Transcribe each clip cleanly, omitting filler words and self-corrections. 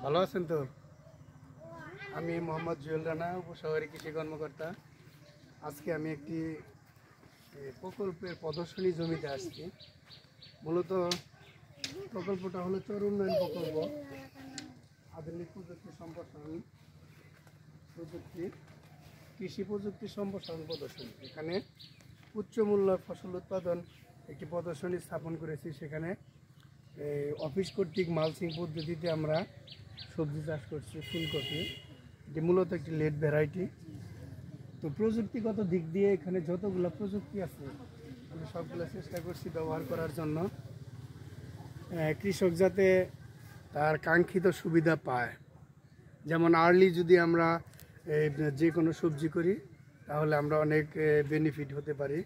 ভালো আছেন তো? আমি মোহাম্মদ জুয়েল রানা, উপশহরী কৃষি কর্মকর্তা। আজকে আমি একটি প্রকল্পের প্রদর্শনী জমিতে আসছি। মূলত প্রকল্পটা হলো চর উন্নয়ন প্রকল্প, আধুনিক প্রযুক্তি সম্প্রসারণ প্রযুক্তি, কৃষি প্রযুক্তি সম্প্রসারণ প্রদর্শনী। এখানে উচ্চ মূল্য ফসল উৎপাদন একটি প্রদর্শনী স্থাপন করেছি। সেখানে অফিস কর্তৃক মালচিং পদ্ধতিতে আমরা সবজি চাষ করছি, ফুলকপি। এটি মূলত একটি লেট ভ্যারাইটি। তো প্রযুক্তিগত দিক দিয়ে এখানে যতগুলো প্রযুক্তি আছে আমি সবগুলো চেষ্টা করছি ব্যবহার করার জন্য, কৃষক যাতে তার কাঙ্ক্ষিত সুবিধা পায়। যেমন আর্লি যদি আমরা যে কোনো সবজি করি তাহলে আমরা অনেক বেনিফিট হতে পারি।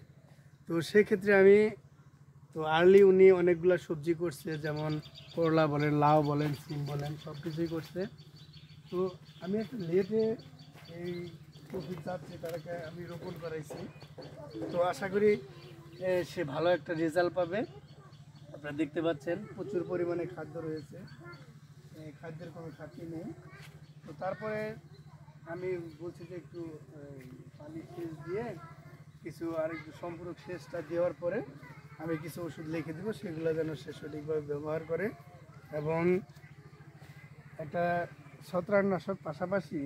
তো সেক্ষেত্রে আমি আর্লি উনি অনেকগুলো সবজি করছে, যেমন করলা বলেন, লাউ বলেন, সিম বলেন, সব কিছুই করছে। তো আমি একটা লেটে এই কপি চাচ্ছি, তাদেরকে আমি রোপণ করাইছি। তো আশা করি সে ভালো একটা রেজাল্ট পাবে। আপনারা দেখতে পাচ্ছেন প্রচুর পরিমাণে খাদ্য রয়েছে, খাদ্যের কোনো ঘাটতি নেই। তো তারপরে আমি বলছি যে একটু পানি সেচ দিয়ে কিছু আরেকটু সম্পূরক সেচটা দেওয়ার পরে আমি কিছু ওষুধ লিখে দেবো, সেগুলো যেন সে সঠিকভাবে ব্যবহার করে। এবং একটা ছত্রাকনাশক পাশাপাশি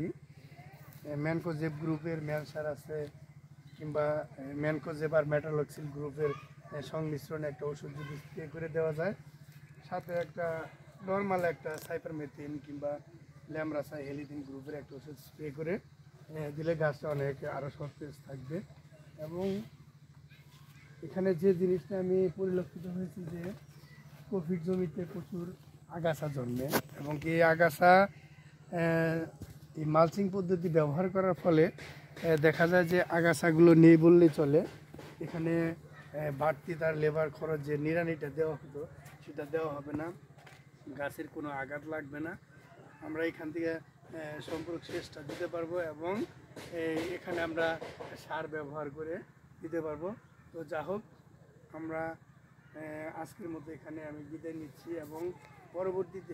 ম্যানকোজেব গ্রুপের ম্যানসার আছে, কিংবা ম্যানকোজেব আর মেটালক্সিল গ্রুপের সংমিশ্রণে একটা ওষুধ যদি স্প্রে করে দেওয়া যায়, সাথে একটা নর্মাল একটা সাইপারমেথিন কিংবা ল্যামরাসাই হেলিথিন গ্রুপের একটা ওষুধ স্প্রে করে দিলে গাছটা অনেক আরও সতেজ থাকবে। এবং এখানে যে জিনিসটা আমি পরিলক্ষিত হয়েছি যে কফির জমিতে প্রচুর আগাছা জন্মে, এবং এই আগাছা এই মালচিং পদ্ধতি ব্যবহার করার ফলে দেখা যায় যে আগাছাগুলো নেই বললেই চলে। এখানে বাড়তি তার লেবার খরচ যে নিড়ানিটা দেওয়া হতো সেটা দেওয়া হবে না, গাছের কোনো আঘাত লাগবে না। আমরা এখান থেকে সম্পূরক সেচটা দিতে পারবো এবং এখানে আমরা সার ব্যবহার করে দিতে পারবো। তো যা হোক, আমরা আজকের মতো এখানে আমি বিদায় নিচ্ছি এবং পরবর্তীতে